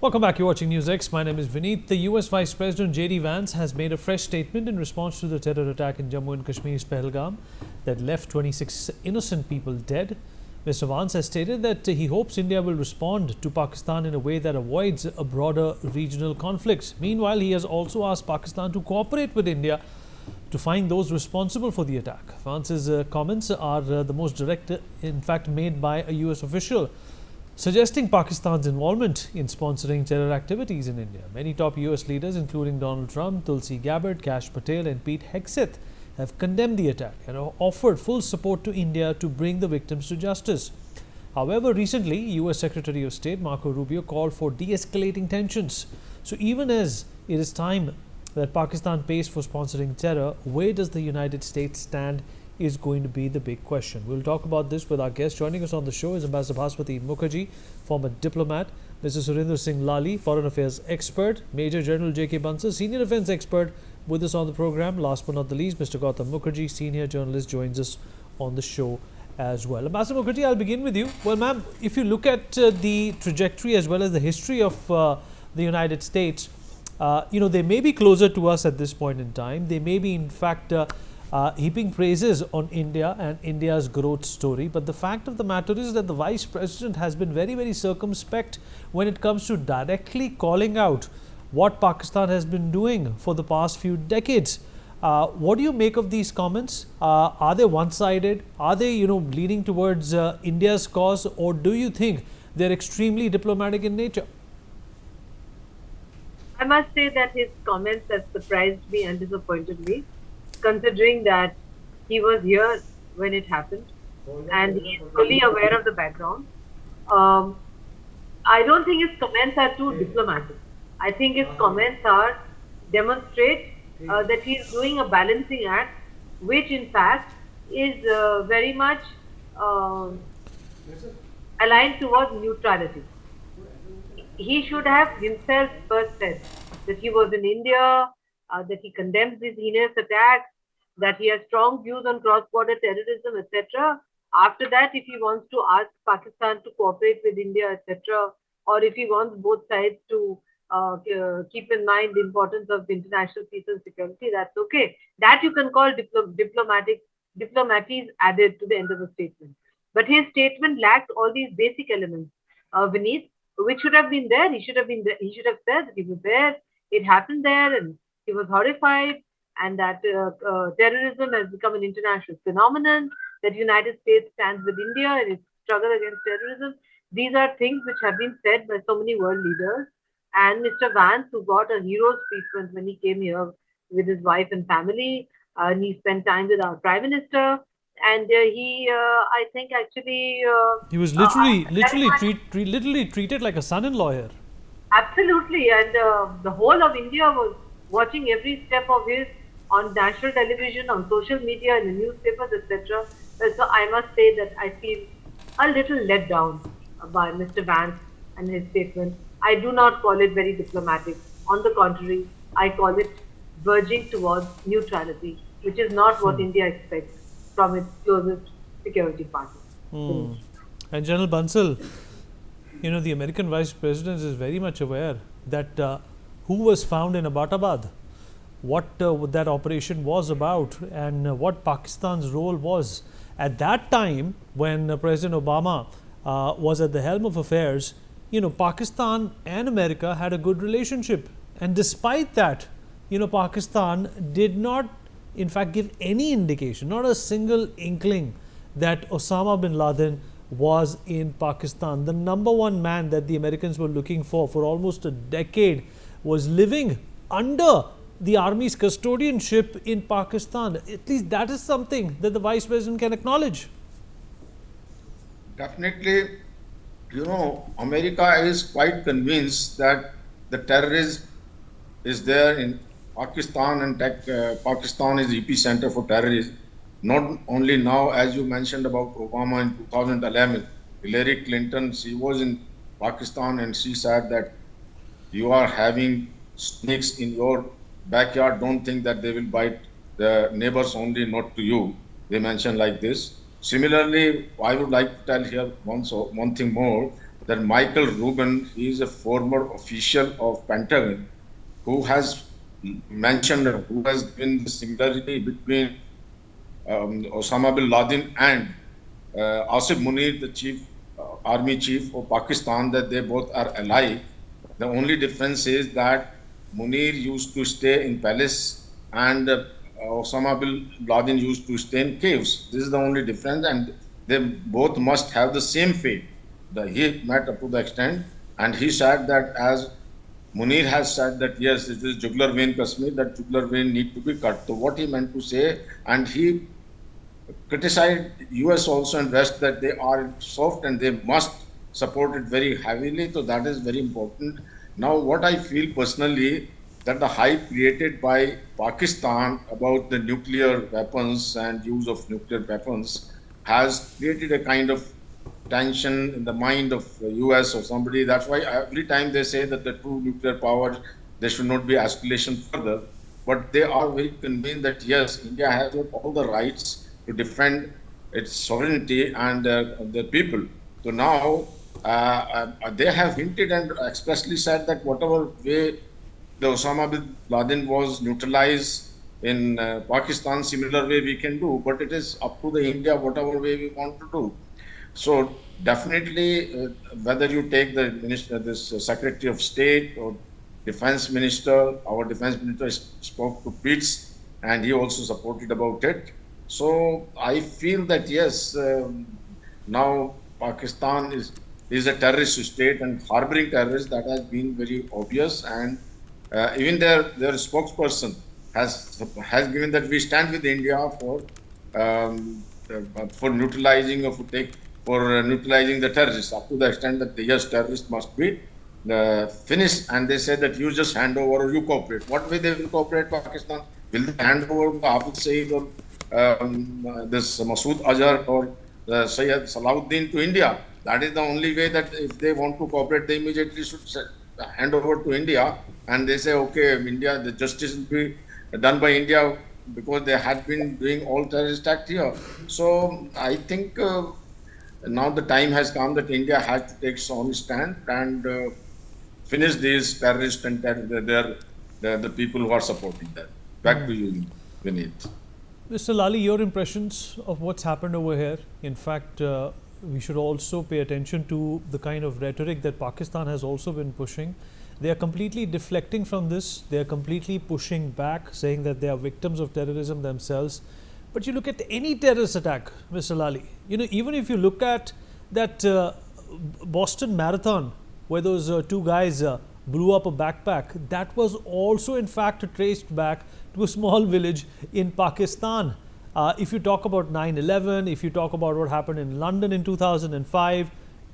Welcome back. You're watching NewsX. My name is Vineet. The US Vice President J.D. Vance has made a fresh statement in response to the terror attack in Jammu and Kashmir's Pahalgam that left 26 innocent people dead. Mr. Vance has stated that he hopes India will respond to Pakistan in a way that avoids a broader regional conflict. Meanwhile, he has also asked Pakistan to cooperate with India to find those responsible for the attack. Vance's comments are the most direct, in fact, made by a US official, suggesting Pakistan's involvement in sponsoring terror activities in India. Many top US leaders, including Donald Trump, Tulsi Gabbard, Kash Patel and Pete Hegseth, have condemned the attack and offered full support to India to bring the victims to justice. However, recently, US Secretary of State Marco Rubio called for de-escalating tensions. So even as it is time that Pakistan pays for sponsoring terror, where does the United States stand is going to be the big question. We'll talk about this with our guest. Joining us on the show is Ambassador Bhaspati Mukherjee, former diplomat, Mr. Surinder Singh Lali, foreign affairs expert, Major General J.K. Bansal, senior defense expert, with us on the program. Last but not the least, Mr. Gautam Mukherjee, senior journalist, joins us on the show as well. Ambassador Mukherjee, I'll begin with you. Well, ma'am, if you look at the trajectory as well as the history of the United States, they may be closer to us at this point in time. They may be, in fact, heaping praises on India and India's growth story. But the fact of the matter is that the Vice President has been very, very circumspect when it comes to directly calling out what Pakistan has been doing for the past few decades. What do you make of these comments? Are they one-sided? Are they, leaning towards India's cause? Or do you think they're extremely diplomatic in nature? I must say that his comments have surprised me and disappointed me, considering that he was here when it happened and he is fully aware of the background. I don't think his comments are too diplomatic. I think his comments demonstrate that he is doing a balancing act, which in fact is very much aligned towards neutrality. He should have himself first said that he was in India, that he condemns these heinous attacks, that he has strong views on cross-border terrorism, etc. After that, if he wants to ask Pakistan to cooperate with India, etc., or if he wants both sides to keep in mind the importance of international peace and security, that's okay. That you can call diplomacy is added to the end of the statement. But his statement lacked all these basic elements, Vineet, which should have been there. He should have been there. He should have said that he was there, it happened there, and he was horrified, and that terrorism has become an international phenomenon, that the United States stands with India in its struggle against terrorism. These are things which have been said by so many world leaders. And Mr. Vance, who got a hero's treatment when he came here with his wife and family, and he spent time with our Prime Minister, and I think actually He was literally treated like a son-in-law here. Absolutely, and the whole of India was watching every step of his on national television, on social media, in the newspapers, etc. So I must say that I feel a little let down by Mr. Vance and his statement. I do not call it very diplomatic. On the contrary, I call it verging towards neutrality, which is not what India expects from its closest security partner. And General Bansal, the American Vice President is very much aware that who was found in Abbottabad, what that operation was about, and what Pakistan's role was. At that time, when President Obama was at the helm of affairs, Pakistan and America had a good relationship. And despite that, Pakistan did not, in fact, give any indication, not a single inkling, that Osama bin Laden was in Pakistan. The number one man that the Americans were looking for almost a decade was living under the army's custodianship in Pakistan. At least that is something that the Vice President can acknowledge. Definitely, America is quite convinced that the terrorism is there in Pakistan, and Pakistan is the epicenter for terrorism. Not only now, as you mentioned about Obama in 2011, Hillary Clinton, she was in Pakistan and she said that you are having snakes in your backyard, don't think that they will bite the neighbors only, not to you. They mentioned like this. Similarly, I would like to tell here one thing more. that Michael Rubin, he is a former official of Pentagon, who has mentioned, who has given the similarity between Osama bin Laden and Asif Munir, the army chief of Pakistan, that they both are alike. The only difference is that Munir used to stay in palace and Osama bin Laden used to stay in caves. This is the only difference, and they both must have the same fate. He met up to the extent, and he said that as Munir has said that yes, it is jugular vein Kashmir, that jugular vein need to be cut. So what he meant to say, and he criticized US also and West that they are soft and they must support it very heavily. So that is very important. Now, what I feel personally, that the hype created by Pakistan about the nuclear weapons and use of nuclear weapons has created a kind of tension in the mind of the US or somebody. That's why every time they say that the two nuclear powers, there should not be escalation further. But they are very convinced that yes, India has got all the rights to defend its sovereignty and the people. So now they have hinted and expressly said that whatever way the Osama bin Laden was neutralized in Pakistan, similar way we can do. But it is up to the India, whatever way we want to do. So definitely, whether you take the minister, this Secretary of State or Defense Minister, our Defense Minister spoke to Pitts, and he also supported about it. So I feel that yes, now Pakistan is a terrorist state and harboring terrorists. That has been very obvious, and even their spokesperson has given that we stand with India for neutralizing or for neutralizing the terrorists, up to the extent that the yes, terrorists must be finished. And they said that you just hand over or you cooperate. What way they will cooperate, Pakistan? Will they hand over Hafiz Saeed or this Masood Azhar or Sayyid Salahuddin to India? That is the only way that if they want to cooperate, they immediately should hand over to India. And they say, okay, India, the justice will be done by India because they had been doing all terrorist act here. So I think now the time has come that India has to take its own stand and finish these terrorists and the people who are supporting them. Back to you, Vineet. Mr. Lali, your impressions of what's happened over here. In fact, we should also pay attention to the kind of rhetoric that Pakistan has also been pushing. They are completely deflecting from this. They are completely pushing back, saying that they are victims of terrorism themselves. But you look at any terrorist attack, Mr. Lali, even if you look at that Boston Marathon, where those two guys blew up a backpack, that was also in fact traced back to a small village in Pakistan. If you talk about 9/11, if you talk about what happened in London in 2005,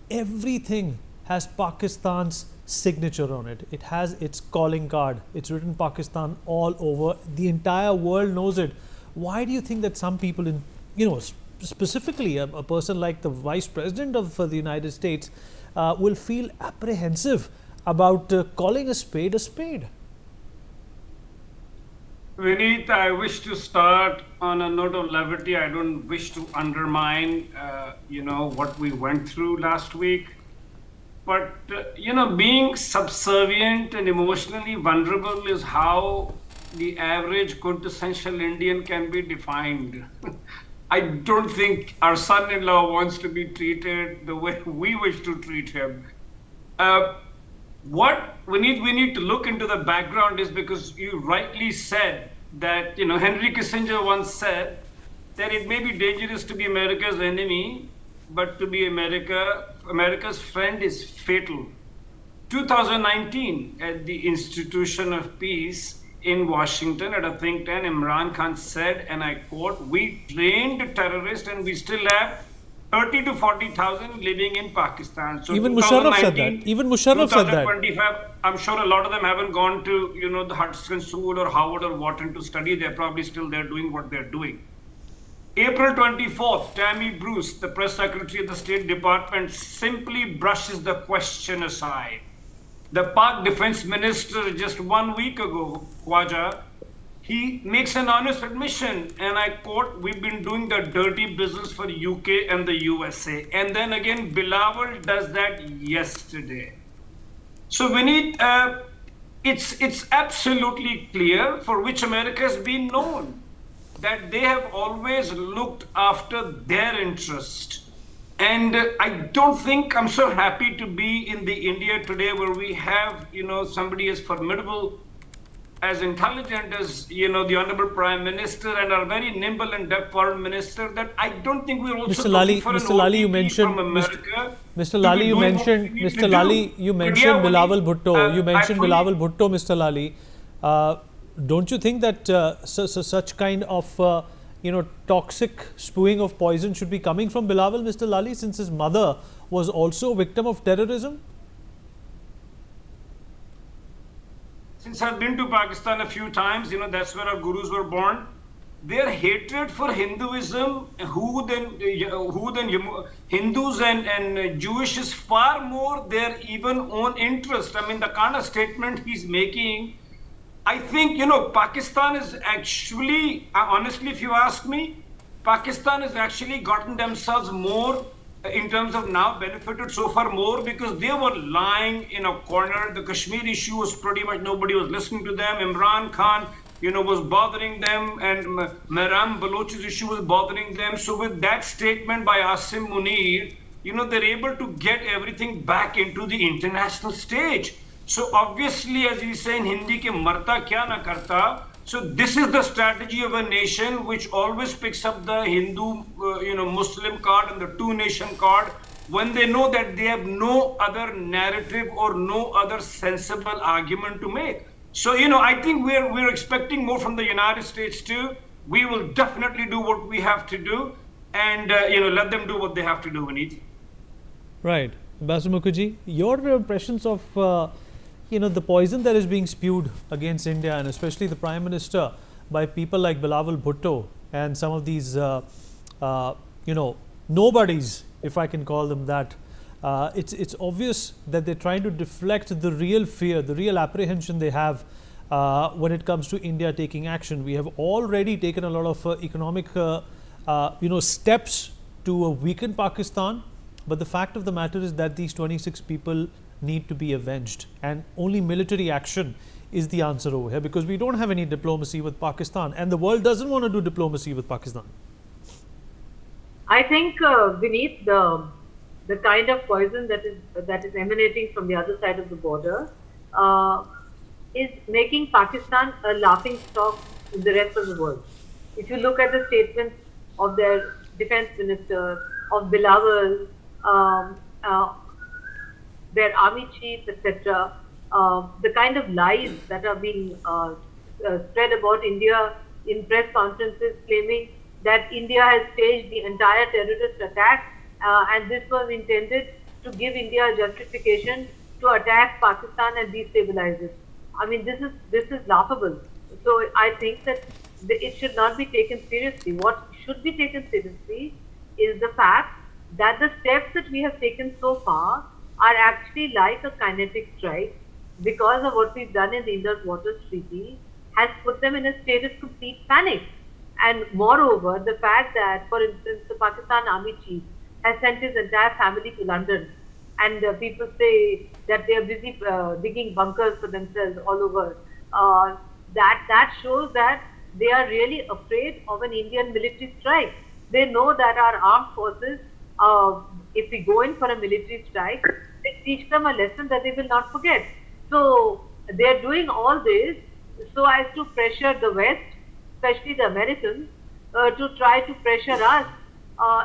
everything has Pakistan's signature on it. It has its calling card. It's written Pakistan all over. The entire world knows it. Why do you think that some people in, specifically a person like the Vice President of the United States will feel apprehensive about calling a spade a spade? Vineet, I wish to start on a note of levity. I don't wish to undermine, what we went through last week. But, being subservient and emotionally vulnerable is how the average quintessential Indian can be defined. I don't think our son-in-law wants to be treated the way we wish to treat him. What we need to look into the background is because you rightly said that, Henry Kissinger once said that it may be dangerous to be America's enemy, but to be America's friend is fatal. 2019, at the Institution of Peace in Washington, at a think tank, Imran Khan said, and I quote, "We trained terrorists and we still have 30 to 40,000 living in Pakistan." So even Musharraf said that. Even Musharraf said that. 2025, I'm sure a lot of them haven't gone to, the Hudson School or Harvard or Wharton to study. They're probably still there doing what they're doing. April 24th, Tammy Bruce, the press secretary of the State Department, simply brushes the question aside. The Pak defense minister just 1 week ago, Khwaja, he makes an honest admission, and I quote, "We've been doing the dirty business for UK and the USA." And then again, Bilawal does that yesterday. So we need, it's absolutely clear for which America has been known, that they have always looked after their interest. And I don't think I'm so happy to be in the India today where we have, somebody as formidable, as intelligent as, the Honorable Prime Minister and our very nimble and deft Foreign Minister, that I don't think we're also looking for Mr. an Lali, you OTP mentioned, from America. Mr. Lali, you mentioned, Mr. Lali, you mentioned Bilawal Bhutto. You mentioned Bilawal Bhutto, Mr. Lali. Don't you think that such kind of toxic spewing of poison should be coming from Bilawal, Mr. Lali, since his mother was also a victim of terrorism? Since I've been to Pakistan a few times, that's where our gurus were born. Their hatred for Hinduism, Hindus and Jewish is far more their even own interest. I mean, the kind of statement he's making, I think, Pakistan is actually, honestly, if you ask me, Pakistan has actually gotten themselves more, in terms of now, benefited so far more because they were lying in a corner. The Kashmir issue was pretty much, nobody was listening to them. Imran Khan, was bothering them, and Mehram Baloch's issue was bothering them. So with that statement by Asim Munir, they're able to get everything back into the international stage. So obviously, as we say in Hindi, ke marta kya na karta. So this is the strategy of a nation which always picks up the Hindu, Muslim card and the two-nation card when they know that they have no other narrative or no other sensible argument to make. So, I think we're expecting more from the United States too. We will definitely do what we have to do, and let them do what they have to do, Vineet. Right, Ambassador Mukherjee, your impressions of the poison that is being spewed against India, and especially the Prime Minister, by people like Bilawal Bhutto and some of these, nobodies, if I can call them that. It's obvious that they're trying to deflect the real fear, the real apprehension they have when it comes to India taking action. We have already taken a lot of economic, steps to weaken Pakistan. But the fact of the matter is that these 26 people need to be avenged, and only military action is the answer over here, because we don't have any diplomacy with Pakistan, and the world doesn't want to do diplomacy with Pakistan. I think, Vineet, the kind of poison that is emanating from the other side of the border is making Pakistan a laughing stock in the rest of the world. If you look at the statements of their defense minister, of Bilawal, their army chiefs, etc., the kind of lies that are being spread about India in press conferences claiming that India has staged the entire terrorist attack and this was intended to give India a justification to attack Pakistan and destabilize it. I mean, this is laughable. So I think that it should not be taken seriously. What should be taken seriously is the fact that the steps that we have taken so far are actually like a kinetic strike, because of what we've done in the Indus Waters Treaty has put them in a state of complete panic. And moreover, the fact that, for instance, the Pakistan Army Chief has sent his entire family to London, and people say that they are busy digging bunkers for themselves all over. That shows that they are really afraid of an Indian military strike. They know that our armed forces, if we go in for a military strike, they teach them a lesson that they will not forget. So they are doing all this so as to pressure the West, especially the Americans, to try to pressure us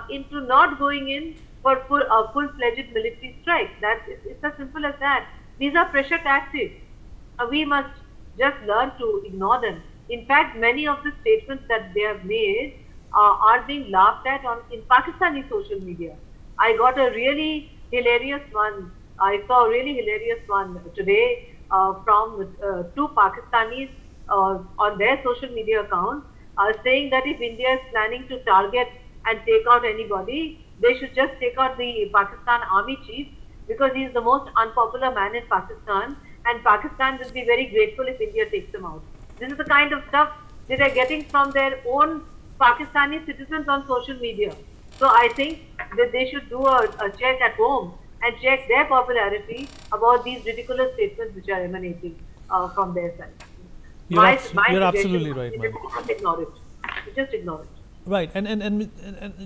into not going in for a full-fledged military strike. It's as simple as that. These are pressure tactics. We must just learn to ignore them. In fact, many of the statements that they have made are being laughed at in Pakistani social media. I got a really hilarious one. I saw a really hilarious one today from two Pakistanis on their social media account saying that if India is planning to target and take out anybody, they should just take out the Pakistan Army Chief, because he is the most unpopular man in Pakistan, and Pakistan will be very grateful if India takes him out. This is the kind of stuff that they're getting from their own Pakistani citizens on social media. So I think that they should do a check at home and check their popularity about these ridiculous statements which are emanating from their side. My You're suggestion absolutely would right, be ma'am. that just ignore it. Just ignore it. Right, and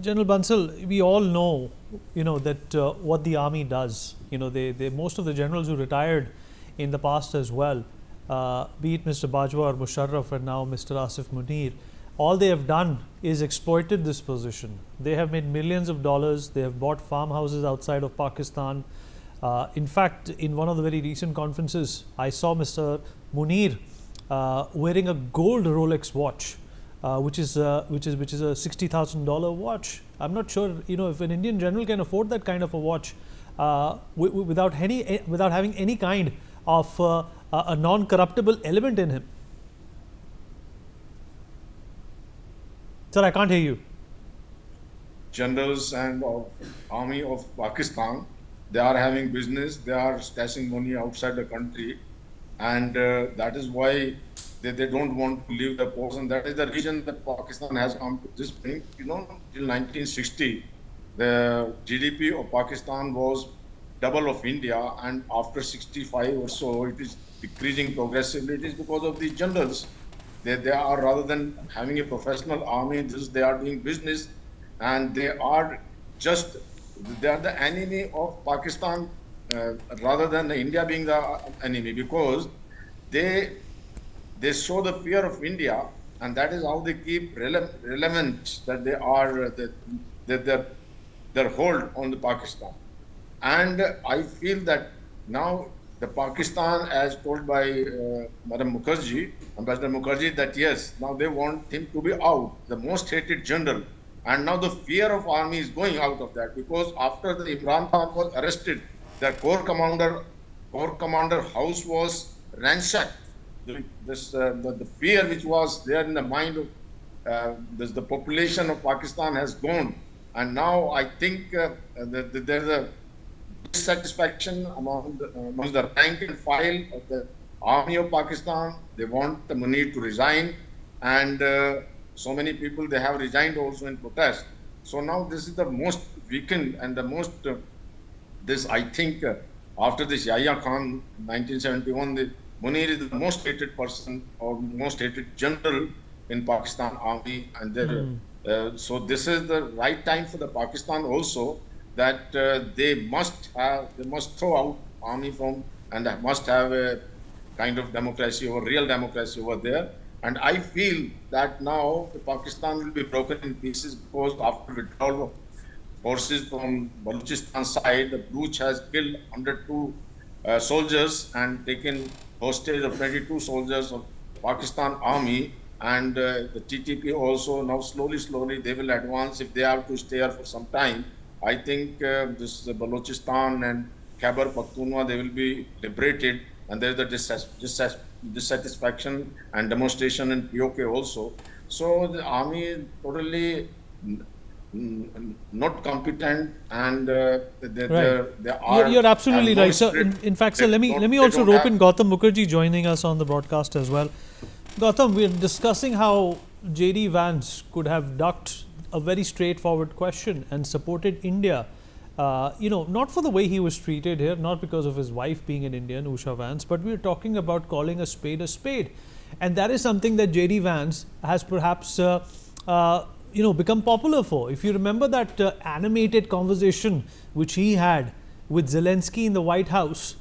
General Bansal, we all know, that what the army does. They most of the generals who retired in the past as well, be it Mr. Bajwa or Musharraf, and now Mr. Asif Munir, all they have done is exploited this position. They have made millions of dollars. They have bought farmhouses outside of Pakistan. In fact, in one of the very recent conferences, I saw Mr. Munir wearing a gold Rolex watch, which is a $60,000 watch. I'm not sure, if an Indian general can afford that kind of a watch without having any kind of a non-corruptible element in him. Sir, I can't hear you. Generals and army of Pakistan, they are having business, they are stashing money outside the country, and that is why they don't want to leave the post, and that is the reason that Pakistan has come to this point. Till 1960, the GDP of Pakistan was double of India, and after 65 or so, it is decreasing progressively. It is because of these generals. They are, rather than having a professional army, they are doing business, and they are the enemy of Pakistan, rather than India being the enemy, because they show the fear of India, and that is how they keep relevant, that they are their hold on the Pakistan. And I feel that now the Pakistan, as told by Madam Mukherjee, Ambassador Mukherjee, that yes, now they want him to be out, the most hated general. And now the fear of army is going out of that, because after the Imran Khan was arrested, their corps commander house was ransacked. The fear which was there in the mind of the population of Pakistan has gone. And now I think there's a dissatisfaction amongst the rank and file of the army of Pakistan. They want the Munir to resign, and so many people, they have resigned also in protest. So now this is the most weakened and the most I think after this Yahya Khan 1971, Munir is the most hated person or most hated general in Pakistan army, and so this is the right time for the Pakistan also, that they must throw out army from, and must have a kind of democracy or real democracy over there. And I feel that now the Pakistan will be broken in pieces, because after withdrawal of forces from Balochistan side, the Baloch has killed 102 soldiers and taken hostage of 22 soldiers of Pakistan army. And the TTP also now slowly they will advance if they have to stay here for some time. I think this Balochistan and Khyber Pakhtunkhwa, they will be liberated, and there is a dissatisfaction and demonstration in POK also. So the army is totally not competent, and they are. You're absolutely no right, sir. spirit. In fact, sir, They let me don't also rope have- in Gautam Mukherjee joining us on the broadcast as well. Gautam, we're discussing how J.D. Vance could have ducked a very straightforward question and supported India. Not for the way he was treated here, not because of his wife being an Indian, Usha Vance, but we're talking about calling a spade, and that is something that J.D. Vance has perhaps become popular for. If you remember that animated conversation which he had with Zelensky in the White House,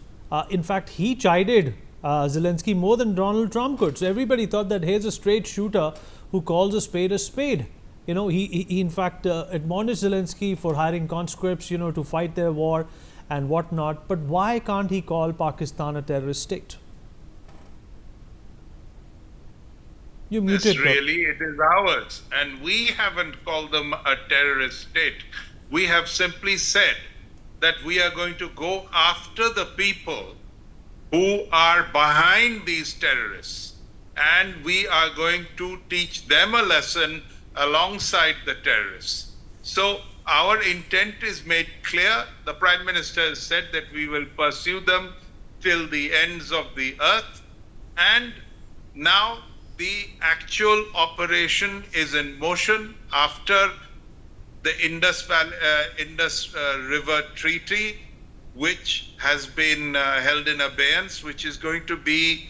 in fact, he chided Zelensky more than Donald Trump could. So everybody thought that here's a straight shooter who calls a spade a spade. He in fact admonished Zelensky for hiring conscripts, to fight their war and whatnot. But why can't he call Pakistan a terrorist state? You muted. Yes, really, it is ours. And we haven't called them a terrorist state. We have simply said that we are going to go after the people who are behind these terrorists. And we are going to teach them a lesson alongside the terrorists. So our intent is made clear. The Prime Minister has said that we will pursue them till the ends of the earth. And now the actual operation is in motion after the Indus River Treaty, which has been held in abeyance, which is going to be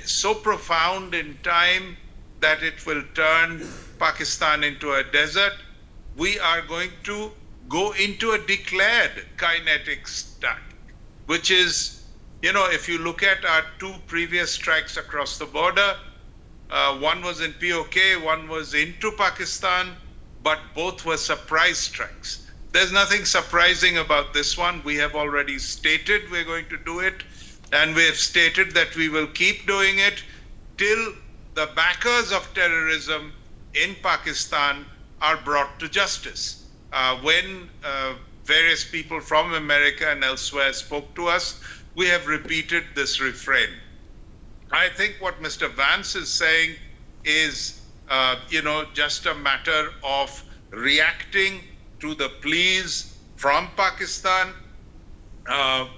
so profound in time that it will turn Pakistan into a desert. We are going to go into a declared kinetic strike, which is, if you look at our two previous strikes across the border, one was in POK, one was into Pakistan, but both were surprise strikes. There's nothing surprising about this one. We have already stated we're going to do it, and we have stated that we will keep doing it till the backers of terrorism in Pakistan are brought to justice. When various people from America and elsewhere spoke to us, we have repeated this refrain. I think what Mr. Vance is saying is, just a matter of reacting to the pleas from Pakistan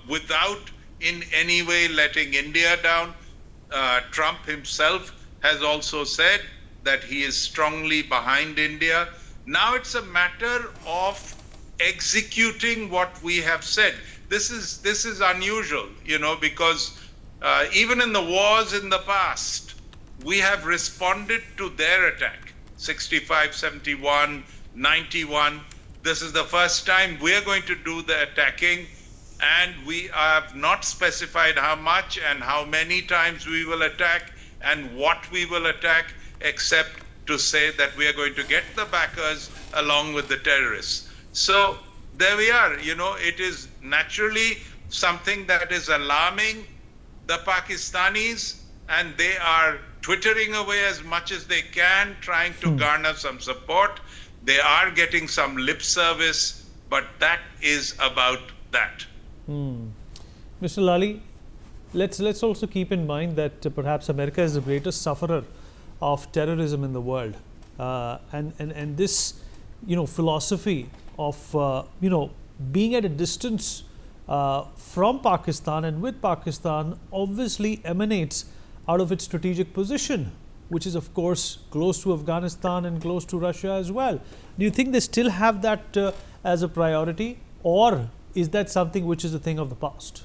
without in any way letting India down. Trump himself has also said that he is strongly behind India. Now it's a matter of executing what we have said. This is unusual, because even in the wars in the past, we have responded to their attack. 65, 71, 91. This is the first time we are going to do the attacking, and we have not specified how much and how many times we will attack and what we will attack, except to say that we are going to get the backers along with the terrorists. So there we are. It is naturally something that is alarming the Pakistanis, and they are twittering away as much as they can, trying to garner some support. They are getting some lip service, but that is about that. Mr. Lali, let's also keep in mind that perhaps America is the greatest sufferer of terrorism in the world, and this philosophy of being at a distance from Pakistan and with Pakistan obviously emanates out of its strategic position, which is of course close to Afghanistan and close to Russia as well. Do you think they still have that as a priority, or is that something which is a thing of the past?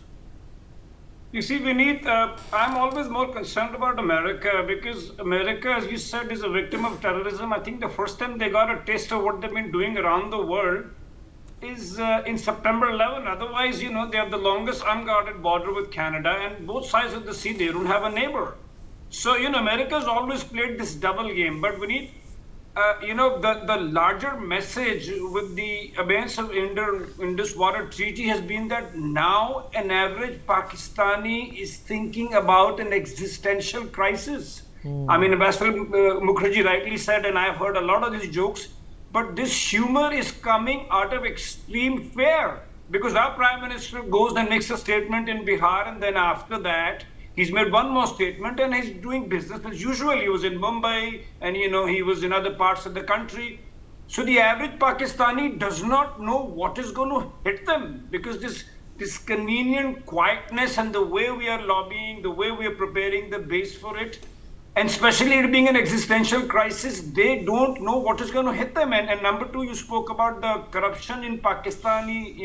You see, Vineet, I'm always more concerned about America, because America, as you said, is a victim of terrorism. I think the first time they got a taste of what they've been doing around the world is in September 11. Otherwise, they have the longest unguarded border with Canada, and both sides of the sea, they don't have a neighbor. So, America's always played this double game. But Vineet, the larger message with the abeyance of Indus Water Treaty has been that now an average Pakistani is thinking about an existential crisis. I mean, Ambassador Mukherjee rightly said, and I've heard a lot of these jokes, but this humor is coming out of extreme fear, because our Prime Minister goes and makes a statement in Bihar, and then after that, he's made one more statement and he's doing business as usual. He was in Mumbai and, he was in other parts of the country. So the average Pakistani does not know what is going to hit them, because this convenient quietness and the way we are lobbying, the way we are preparing the base for it, and especially it being an existential crisis, they don't know what is going to hit them. And number two, you spoke about the corruption in Pakistani,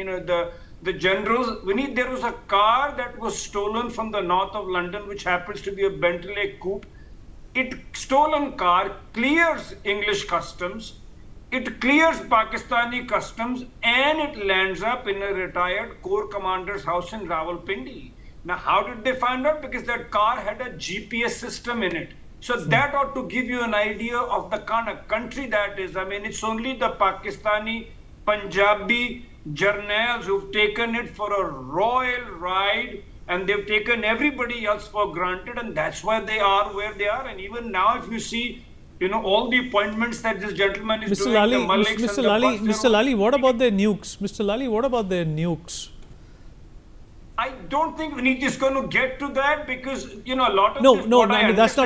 the generals. Vineet, there was a car that was stolen from the north of London, which happens to be a Bentley coupe. Stolen car clears English customs, it clears Pakistani customs, and it lands up in a retired Corps commander's house in Rawalpindi. Now, how did they find out? Because that car had a GPS system in it. So that ought to give you an idea of the kind of country that is. I mean, it's only the Pakistani, Punjabi journals who've taken it for a royal ride, and they've taken everybody else for granted, and that's why they are where they are. And even now, if you see, all the appointments that this gentleman is doing, Mr. Lali, what about their nukes? Mr. Lali, what about their nukes? I don't think Vineet is going to get to that, because a lot of that's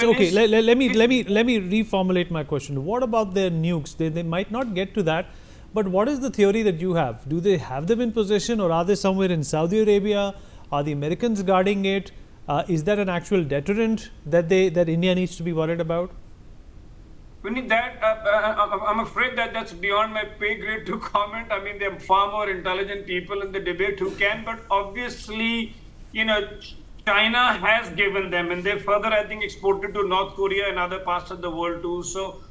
okay. Let me reformulate my question. What about their nukes? They might not get to that, but what is the theory that you have? Do they have them in possession, or are they somewhere in Saudi Arabia? Are the Americans guarding it? Is that an actual deterrent that India needs to be worried about? Vinny, I'm afraid that that's beyond my pay grade to comment. I mean, there are far more intelligent people in the debate who can, but obviously, China has given them, and they further, I think, exported to North Korea and other parts of the world too. So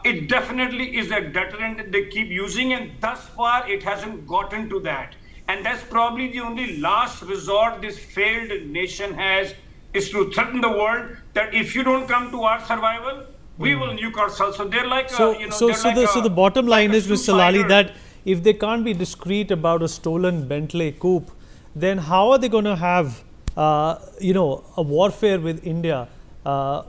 it definitely is a deterrent that they keep using, and thus far it hasn't gotten to that. And that's probably the only last resort this failed nation has, is to threaten the world that if you don't come to our survival, we will nuke ourselves. So they're like, So the bottom line is, Mr. Lali, that if they can't be discreet about a stolen Bentley coupe, then how are they going to have, a warfare with India,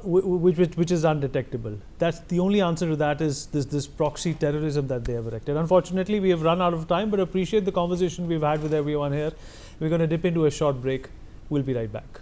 which is undetectable? That's the only answer to that, is this proxy terrorism that they have erected. Unfortunately, we have run out of time, but appreciate the conversation we've had with everyone here. We're going to dip into a short break. We'll be right back.